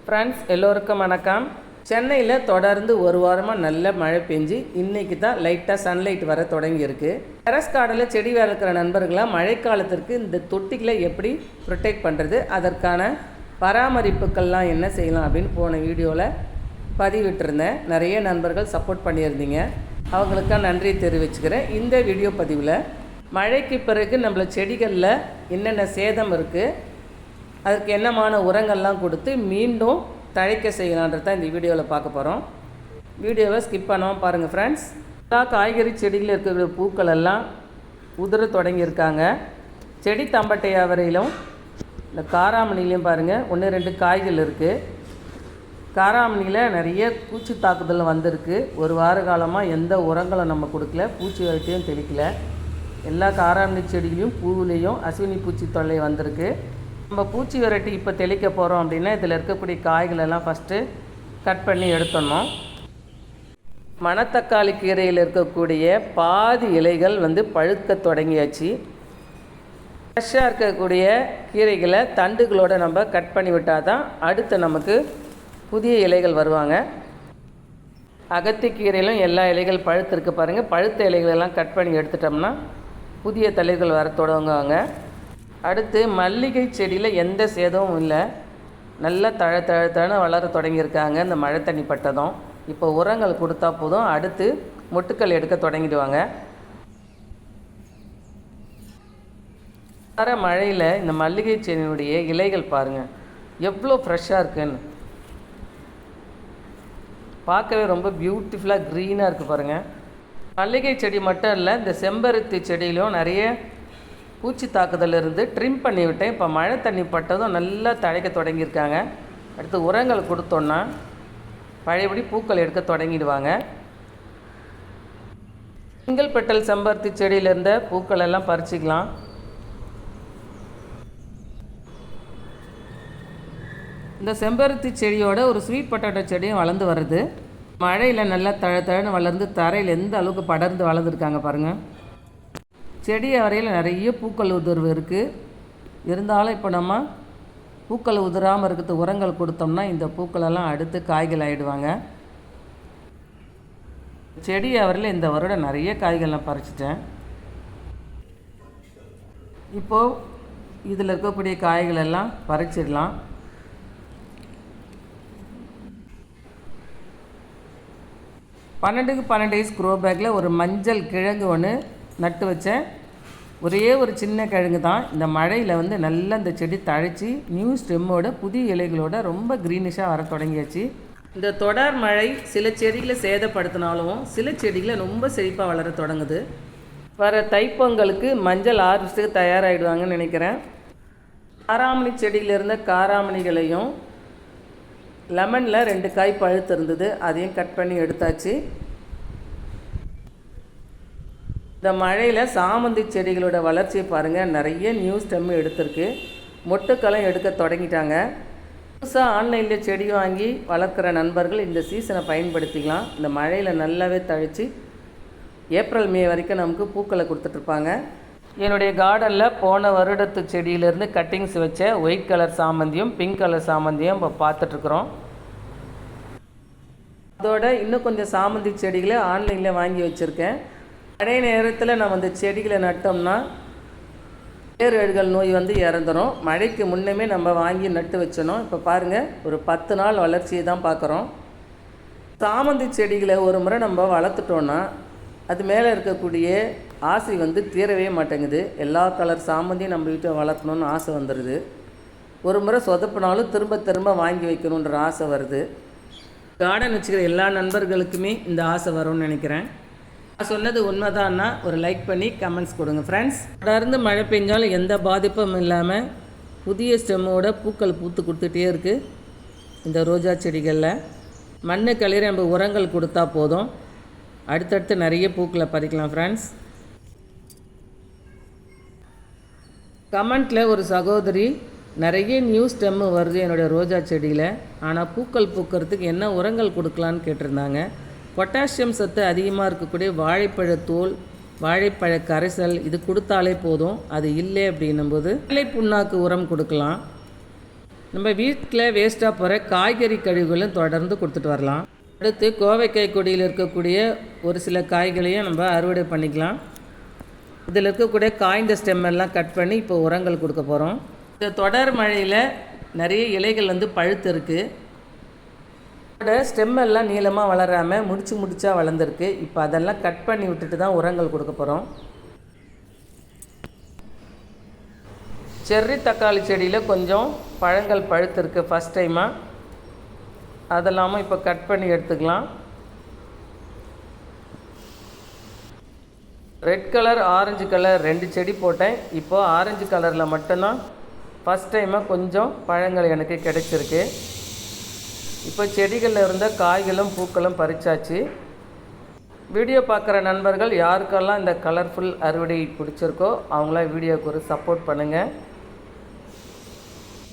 Friends எல்லோருக்கும் வணக்கம். சென்னையில் தொடர்ந்து ஒரு வாரமாக நல்ல மழை பெஞ்சு இன்றைக்கி தான் லைட்டாக சன்லைட் வர தொடங்கியிருக்கு. டெரஸ் கார்டில் செடி வளர்க்குற நண்பர்களாக மழைக்காலத்திற்கு இந்த தொட்டிகளை எப்படி ப்ரொடெக்ட் பண்ணுறது, அதற்கான பராமரிப்புக்கள்லாம் என்ன செய்யலாம் அப்படின்னு போன வீடியோவில் பதிவிட்டிருந்தேன். நிறைய நண்பர்கள் சப்போர்ட் பண்ணியிருந்தீங்க, அவங்களுக்காக நன்றி தெரிவிச்சுக்கிறேன். இந்த வீடியோ பதிவில் மழைக்கு பிறகு நம்மள செடிகளில் என்னென்ன சேதம் இருக்குது, அதுக்கு என்னமான உரங்கள்லாம் கொடுத்து மீண்டும் தழைக்க செய்யலான்றது தான் இந்த வீடியோவில் பார்க்க போகிறோம். வீடியோவை ஸ்கிப் பண்ணாமல் பாருங்கள் ஃப்ரெண்ட்ஸ். எல்லா காய்கறி செடியில் இருக்கிற பூக்கள் எல்லாம் உதிர தொடங்கியிருக்காங்க. செடி தம்பட்டையா வரையிலும் இந்த காராமணிலையும் பாருங்கள் 1-2 காய்கள் இருக்குது. காராமணியில் நிறைய பூச்சி தாக்குதல் வந்திருக்கு. ஒரு வார காலமாக எந்த உரங்களும் நம்ம கொடுக்கல, பூச்சி வரட்டியும் தெளிக்கல. எல்லா காராமணி செடியிலையும் பூவிலையும் அஸ்வினி பூச்சி தொல்லை வந்திருக்கு. நம்ம பூச்சி விரட்டி இப்போ தெளிக்க போகிறோம் அப்படின்னா இதில் இருக்கக்கூடிய காய்களெல்லாம் ஃபஸ்ட்டு கட் பண்ணி எடுத்துடணும். மணத்தக்காளி கீரையில் இருக்கக்கூடிய பாதி இலைகள் பழுக்க தொடங்கியாச்சு. ஃப்ரெஷ்ஷாக இருக்கக்கூடிய கீரைகளை தண்டுகளோடு நம்ம கட் பண்ணி விட்டால் தான் அடுத்து நமக்கு புதிய இலைகள் வருவாங்க. அகத்திக்கீரையிலும் எல்லா இலைகள் பழுத்திருக்கு பாருங்கள். பழுத்த இலைகளெல்லாம் கட் பண்ணி எடுத்துட்டோம்னா புதிய தளிர்கள் வர தொடங்குவாங்க. அடுத்து மல்லிகை செடியில் எந்த சேதமும் இல்லை, நல்லா தழ வளர தொடங்கியிருக்காங்க. இந்த மழை தண்ணி பட்டதும் இப்போ உரங்கள் கொடுத்தா போதும், அடுத்து மொட்டுக்கள் எடுக்க தொடங்கிடுவாங்க. வர மழையில் இந்த மல்லிகை செடியினுடைய இலைகள் பாருங்கள் எவ்வளோ ஃப்ரெஷ்ஷாக இருக்குன்னு, பார்க்கவே ரொம்ப பியூட்டிஃபுல்லாக க்ரீனாக இருக்குது பாருங்கள். மல்லிகை செடி மட்டும் இல்லை, இந்த செம்பருத்தி செடியிலும் நிறைய பூச்சி தாக்குதல் இருந்து ட்ரிம் பண்ணி விட்டேன். இப்போ மழை தண்ணி பட்டதும் நல்லா தழைக்க தொடங்கியிருக்காங்க. அடுத்து உரங்கள் கொடுத்தோன்னா பழையபடி பூக்கள் எடுக்க தொடங்கிடுவாங்க. சிங்கிள் பெட்டல் செம்பருத்தி செடியில் இருந்த பூக்கள் எல்லாம் பறிச்சிக்கலாம். இந்த செம்பருத்தி செடியோட ஒரு ஸ்வீட் பொட்டேட்டோ செடியும் வளர்ந்து வருது. மழையில் நல்லா தழன்னு வளர்ந்து தரையில் எந்த அளவுக்கு படர்ந்து வளர்ந்துருக்காங்க பாருங்கள். செடி வரையில் நிறைய பூக்கள் உதிர்வு இருக்குது. இருந்தாலும் இப்போ நம்ம பூக்கள் உதிராமல் இருக்கிறது உரங்கள் கொடுத்தோம்னா இந்த பூக்களெல்லாம் அடுத்து காய்கள் ஆகிடுவாங்க. செடி அவரையில் இந்த வருடம் நிறைய காய்கள்லாம் பறிச்சிட்டேன். இப்போது இதில் இருக்கக்கூடிய காய்கள் எல்லாம் பறிச்சிடலாம். பன்னெண்டுக்கு 12 க்ரோ பேக்கில் ஒரு மஞ்சள் கிழங்கு ஒன்று நட்டு வச்சேன். ஒரே ஒரு சின்ன கிழங்கு தான். இந்த மழையில் நல்லா இந்த செடி தழைச்சி நியூ ஸ்டெம்மோட புதிய இலைகளோட ரொம்ப க்ரீனிஷாக வர தொடங்கியாச்சு. இந்த தொடர் மழை சில செடிகளை சேதப்படுத்தினாலும் சில செடிகளை ரொம்ப செழிப்பாக வளர தொடங்குது. வர தைப்பொங்கலுக்கு மஞ்சள் ஆர்வஸ்ட்டுக்கு தயாராகிடுவாங்கன்னு நினைக்கிறேன். காராமணி செடியில் இருந்த காராமணிகளையும் லெமனில் 2 காய் பழுத்து இருந்தது, அதையும் கட் பண்ணி எடுத்தாச்சு. இந்த மழையில் சாமந்தி செடிகளோட வளர்ச்சியை பாருங்கள், நிறைய நியூ ஸ்டெம் எடுத்திருக்கு. மொட்டுக்களும் எடுக்க தொடங்கிட்டாங்க. புதுசாக ஆன்லைனில் செடி வாங்கி வளர்க்குற நண்பர்கள் இந்த சீசனை பயன்படுத்திக்கலாம். இந்த மழையில் நல்லாவே தழித்து ஏப்ரல் மே வரைக்கும் நமக்கு பூக்களை கொடுத்துட்ருப்பாங்க. என்னுடைய கார்டனில் போன வருடத்து செடியிலேருந்து கட்டிங்ஸ் வச்ச ஒயிட் கலர் சாமந்தியும் பிங்க் கலர் சாமந்தியும் இப்போ பார்த்துட்ருக்குறோம். அதோட இன்னும் கொஞ்சம் சாமந்தி செடிகளை ஆன்லைனில் வாங்கி வச்சுருக்கேன். நிறைய நேரத்தில் நம்ம இந்த செடிகளை நட்டோம்னா வேர்கள் நோய் இறந்துடும். மழைக்கு முன்னமே நம்ம வாங்கி நட்டு வச்சணும். இப்போ பாருங்கள், ஒரு 10 நாள் வளர்ச்சியை தான் பார்க்குறோம். சாமந்தி செடிகளை ஒரு முறை நம்ம வளர்த்துட்டோன்னா அது மேலே இருக்கக்கூடிய ஆசை தீரவே மாட்டேங்குது. எல்லா கலர் சாமந்தியும் நம்ம வீட்டை வளர்க்கணுன்னு ஆசை வந்துடுது. ஒரு முறை சொதப்பினாலும் திரும்ப திரும்ப வாங்கி வைக்கணுன்ற ஆசை வருது. கார்டன் வச்சுக்கிற எல்லா நண்பர்களுக்குமே இந்த ஆசை வரும்னு நினைக்கிறேன். நான் சொன்னது உண்மைதான்னா ஒரு லைக் பண்ணி கமெண்ட்ஸ் கொடுங்க ஃப்ரெண்ட்ஸ். தொடர்ந்து மழை பெஞ்சாலும் எந்த பாதிப்பும் இல்லாமல் புதிய ஸ்டெம்மோட பூக்கள் பூத்து கொடுத்துட்டே இருக்குது. இந்த ரோஜா செடிகளில் மண்ணு கலரி நம்ம உரங்கள் கொடுத்தா போதும், அடுத்தடுத்து நிறைய பூக்களை பறிக்கலாம் ஃப்ரெண்ட்ஸ். கமெண்ட்டில் ஒரு சகோதரி நிறைய நியூ ஸ்டெம்மு வருது என்னுடைய ரோஜா செடியில், ஆனால் பூக்கள் பூக்கிறதுக்கு என்ன உரங்கள் கொடுக்கலான்னு கேட்டிருந்தாங்க. பொட்டாசியம் சத்து அதிகமாக இருக்கக்கூடிய வாழைப்பழத்தோல், வாழைப்பழ கரைசல் இது கொடுத்தாலே போதும். அது இல்லை அப்படின்னும்போது வெள்ளை புண்ணாக்கு உரம் கொடுக்கலாம். நம்ம வீட்டில் வேஸ்ட்டாக போகிற காய்கறி கழிவுகளும் தொடர்ந்து கொடுத்துட்டு வரலாம். அடுத்து கோவைக்காய் கொடியில் இருக்கக்கூடிய ஒரு சில காய்களையும் நம்ம அறுவடை பண்ணிக்கலாம். இதில் இருக்கக்கூடிய காய்ந்த ஸ்டெம்மெல்லாம் கட் பண்ணி இப்போ உரங்கள் கொடுக்க போகிறோம். இந்த தொடர் மழையில் நிறைய இலைகள் பழுத்து இருக்குது. அதோட ஸ்டெம்மெல்லாம் நீளமாக வளராமல் முடிச்சா வளர்ந்துருக்கு. இப்போ அதெல்லாம் கட் பண்ணி விட்டுட்டு தான் உரங்கள் கொடுக்க போகிறோம். செர்ரி தக்காளி செடியில் கொஞ்சம் பழங்கள் பழுத்துருக்கு ஃபஸ்ட் டைமாக. அதெல்லாமல் இப்போ கட் பண்ணி எடுத்துக்கலாம். ரெட் கலர் ஆரஞ்சு கலர் 2 செடி போட்டேன். இப்போது ஆரஞ்சு கலரில் மட்டும்தான் ஃபஸ்ட் டைமாக கொஞ்சம் பழங்கள் எனக்கு கிடைச்சிருக்கு. இப்போ செடிகளில் இருந்த காய்களும் பூக்களும் பறிச்சாச்சு. வீடியோ பார்க்குற நண்பர்கள் யாருக்கெல்லாம் இந்த கலர்ஃபுல் அறுவடை பிடிச்சிருக்கோ அவங்களாம் வீடியோவுக்கு ஒரு சப்போர்ட் பண்ணுங்கள்.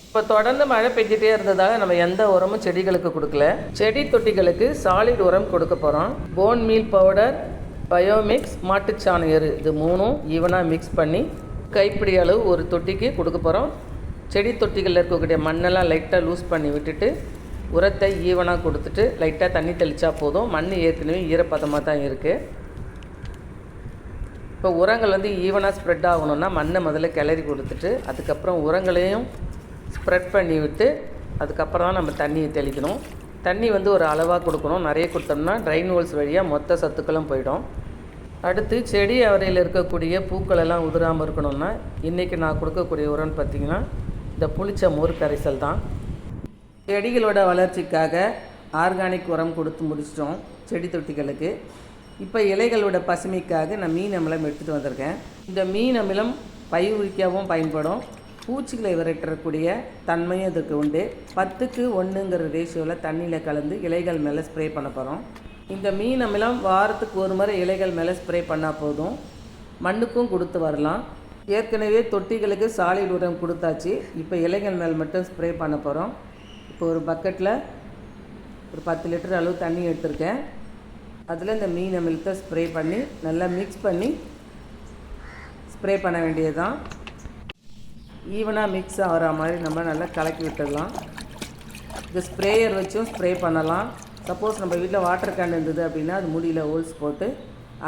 இப்போ தொடர்ந்து மழை பெஞ்சிட்டே இருந்ததால் நம்ம எந்த உரமும் செடிகளுக்கு கொடுக்கல. செடி தொட்டிகளுக்கு சாலிட் உரம் கொடுக்க போகிறோம். போன் மீல் பவுடர், பயோமிக்ஸ், மாட்டுச்சாண எரு, இது 3ம் ஈவனாக மிக்ஸ் பண்ணி கைப்பிடி அளவு ஒரு தொட்டிக்கு கொடுக்க போகிறோம். செடி தொட்டிகளில் இருக்கக்கூடிய மண்ணெல்லாம் லைட்டாக லூஸ் பண்ணி விட்டுட்டு உரத்தை ஈவனாக கொடுத்துட்டு லைட்டாக தண்ணி தெளித்தா போதும். மண் ஏற்கனவே ஈரப்பதமாக தான் இருக்குது. இப்போ உரங்கள் ஈவனாக ஸ்ப்ரெட் ஆகணுன்னா மண்ணை முதல்ல கிளறி கொடுத்துட்டு அதுக்கப்புறம் உரங்களையும் ஸ்ப்ரெட் பண்ணி விட்டு அதுக்கப்புறம் தான் நம்ம தண்ணியை தெளிக்கணும். தண்ணி ஒரு அளவாக கொடுக்கணும். நிறைய கொடுத்தோம்னா ட்ரைன் ஹோல்ஸ் வழியாக மொத்த சத்துக்களும் போயிடும். அடுத்து செடி அவரையில் இருக்கக்கூடிய பூக்களெல்லாம் உதிராமல் இருக்கணும்னா இன்றைக்கி நான் கொடுக்கக்கூடிய உரம்னு பார்த்திங்கன்னா இந்த புளிச்ச மோர் கரைசல் தான். செடிகளோட வளர்ச்சிக்காக ஆர்கானிக் உரம் கொடுத்து முடிச்சிட்டோம் செடி தொட்டிகளுக்கு. இப்போ இலைகளோட பசுமைக்காக நான் மீன் அமிலம் எடுத்துகிட்டு வந்திருக்கேன். இந்த மீன் அமிலம் பயிர் உரிக்கவும் பயன்படும். பூச்சிகளை விரட்டக்கூடிய தன்மையும் இதுக்கு உண்டு. 10க்கு 1ங்கிற ரேஷியோவில் தண்ணியில் கலந்து இலைகள் மேலே ஸ்ப்ரே பண்ண போகிறோம். இந்த மீன் அமிலம் வாரத்துக்கு ஒரு முறை இலைகள் மேலே ஸ்ப்ரே பண்ணால் போதும். மண்ணுக்கும் கொடுத்து வரலாம். ஏற்கனவே தொட்டிகளுக்கு சாலிட் உரம் கொடுத்தாச்சு. இப்போ இலைகள் மேல் மட்டும் ஸ்ப்ரே பண்ண போகிறோம். இப்போ ஒரு பக்கெட்டில் ஒரு 10 லிட்டர் அளவு தண்ணி எடுத்திருக்கேன். அதில் இந்த மீன் அமிலத்தை ஸ்ப்ரே பண்ணி நல்லா மிக்ஸ் பண்ணி ஸ்ப்ரே பண்ண வேண்டியது தான். ஈவனாக மிக்ஸ் ஆகிற மாதிரி நம்ம நல்லா கலக்கி விட்டுடலாம். இந்த ஸ்ப்ரேயர் வச்சும் ஸ்ப்ரே பண்ணலாம். சப்போஸ் நம்ம வீட்டில் வாட்டர் கேன் இருந்தது அப்படின்னா அது முடியில் ஹோல்ஸ் போட்டு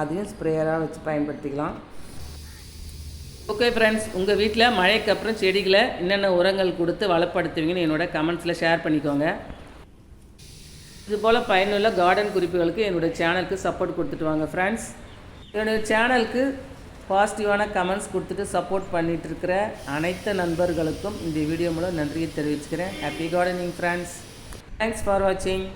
அதையும் ஸ்ப்ரேயராக வச்சு பயன்படுத்திக்கலாம். ஓகே ஃப்ரெண்ட்ஸ், உங்கள் வீட்டில் மழைக்கு அப்புறம் செடிகளை என்னென்ன உரங்கள் கொடுத்து வளப்படுத்துவீங்கன்னு என்னோட கமெண்ட்ஸில் ஷேர் பண்ணிக்கோங்க. இதுபோல் பயனுள்ள கார்டன் குறிப்புகளுக்கு என்னோடய சேனலுக்கு சப்போர்ட் கொடுத்துட்டு வாங்க ஃப்ரெண்ட்ஸ். என்னுடைய சேனலுக்கு பாசிட்டிவான கமெண்ட்ஸ் கொடுத்துட்டு சப்போர்ட் பண்ணிகிட்டு இருக்கிற அனைத்து நண்பர்களுக்கும் இந்த வீடியோ மூலம் நன்றியை தெரிவிச்சுக்கிறேன். Happy gardening friends. Thanks for வாட்சிங்.